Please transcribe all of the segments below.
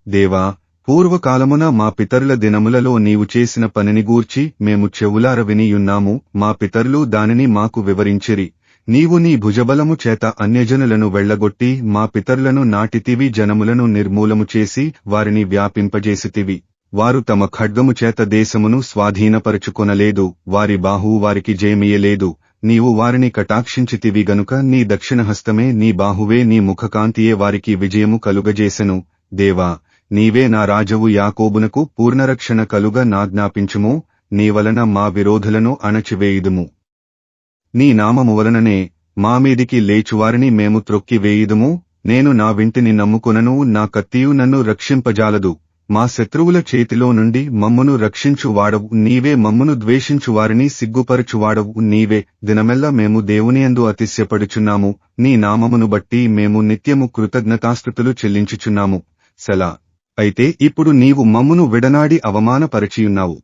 దేవా, పూర్వకాలమున మా పితరుల దినములలో నీవు చేసిన పనిని గూర్చి మేము చెవులార వినియున్నాము. మా పితరులు దానిని మాకు వివరించిరి. నీవు నీ భుజబలము చేత అన్యజనులను వెళ్లగొట్టి మా పితరులను నాటితివి, జనములను నిర్మూలము చేసి వారిని వ్యాపింపజేసితివి. వారు తమ ఖడ్గము చేత దేశమును స్వాధీనపరచుకొనలేదు, వారి బాహువు వారికి జయమియలేదు. నీవు వారిని కటాక్షించితివి గనుక నీ దక్షిణహస్తమే, నీ బాహువే, నీ ముఖకాంతియే వారికి విజయము కలుగజేసెను. దేవా, నీవే నా రాజవు, యాకోబునకు పూర్ణరక్షణ కలుగ నాజ్ఞాపించుము. నీ వలన మా విరోధులను అణచివేయుదుము. నీ నామము వలననే మా మీదికి లేచువారిని మేము త్రొక్కివేయుదుము. నేను నా వింటిని నమ్ముకొనను, నా కత్తియు నన్ను రక్షింపజాలదు. మా శత్రువుల చేతిలో నుండి మమ్మును రక్షించువాడవు నీవే, మమ్మును ద్వేషించువారిని సిగ్గుపరచువాడవు నీవే. దినమెల్లా మేము దేవునియందు అతిశయపడుచున్నాము, నీ నామమును బట్టి మేము నిత్యము కృతజ్ఞతాస్తుతులు చెల్లించుచున్నాము. సెలా. అయితే ఇప్పుడు నీవు మమ్మును విడనాడి అవమానపరచియున్నావు.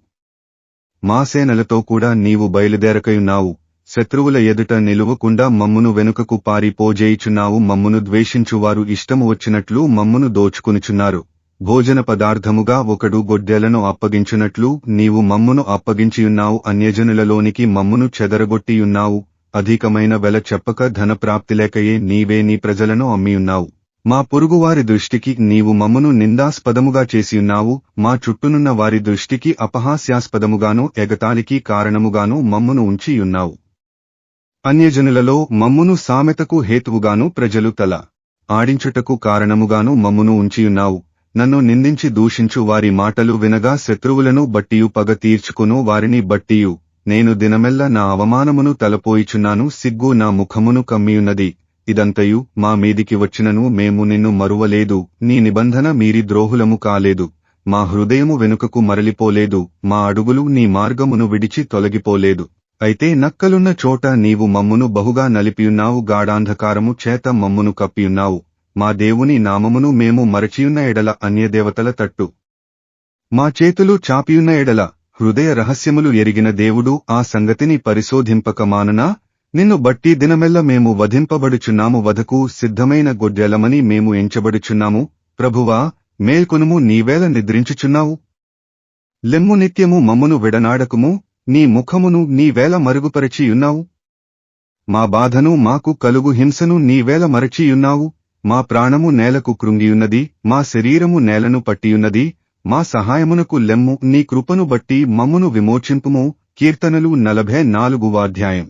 మా సేనలతో కూడా నీవు బయలుదేరకయున్నావు. శత్రువుల ఎదుట నిలువకుండా మమ్మును వెనుకకు పారిపోజేయుచున్నావు. మమ్మును ద్వేషించువారు ఇష్టము వచ్చినట్లు మమ్మును దోచుకునుచున్నారు. భోజన పదార్థముగా ఒకడు గొడ్డెలను అప్పగించునట్లు నీవు మమ్మును అప్పగించియున్నావు. అన్యజనులలోనికి మమ్మును చెదరగొట్టియున్నావు. అధికమైన వెల చెప్పక ధనప్రాప్తిలేకయే నీవే నీ ప్రజలను అమ్మియున్నావు. మా పొరుగువారి దృష్టికి నీవు మమ్మును నిందాస్పదముగా చేసియున్నావు. మా చుట్టూనున్న వారి దృష్టికి అపహాస్యాస్పదముగాను ఎగతాళికి కారణముగాను మమ్మును ఉంచియున్నావు. అన్యజనులలో మమ్మును సామెతకు హేతువుగాను ప్రజలు తల ఆడించుటకు కారణముగాను మమ్మును ఉంచియున్నావు. నన్ను నిందించి దూషించు వారి మాటలు వినగా శత్రువులను బట్టియు పగ తీర్చుకును వారిని బట్టియు నేను దినమెల్ల నా అవమానమును తలపోయిచున్నాను. సిగ్గు నా ముఖమును కమ్మియున్నది. ఇదంతయు మా మీదికి వచ్చినను మేము నిన్ను మరువలేదు. నీ నిబంధన మీరి ద్రోహులము కాలేదు. మా హృదయము వెనుకకు మరలిపోలేదు. మా అడుగులు నీ మార్గమును విడిచి తొలగిపోలేదు. అయితే నక్కలున్న చోట నీవు మమ్మును బహుగా నలిపియున్నావు. గాఢాంధకారము చేత మమ్మును కప్పియున్నావు. మా దేవుని నామమును మేము మరచియున్న ఎడల అన్యదేవతల తట్టు మా చేతులు చాపియున్న ఎడల హృదయ రహస్యములు ఎరిగిన దేవుడు ఆ సంగతిని పరిశోధింపక మానునా? నిన్ను బట్టి దినమెల్ల మేము వధింపబడుచున్నాము. వధకు సిద్ధమైన గొడ్డెలమని మేము ఎంచబడుచున్నాము. ప్రభువా, మేల్కొనుము, నీవేళ నిద్రించుచున్నావు? లెమ్ము, నిత్యము మమ్మును విడనాడకుము. నీ ముఖమును నీవేళ మరుగుపరచియున్నావు? మా బాధను మాకు కలుగు హింసను నీవేళ మరచియున్నావు. మా ప్రాణము నేలకు కృంగియున్నది, మా శరీరము నేలను పట్టియున్నది. మా సహాయమునకు లెమ్ము, నీ కృపను బట్టి మమ్మును విమోచింపుము. కీర్తనలు 44వ అధ్యాయం.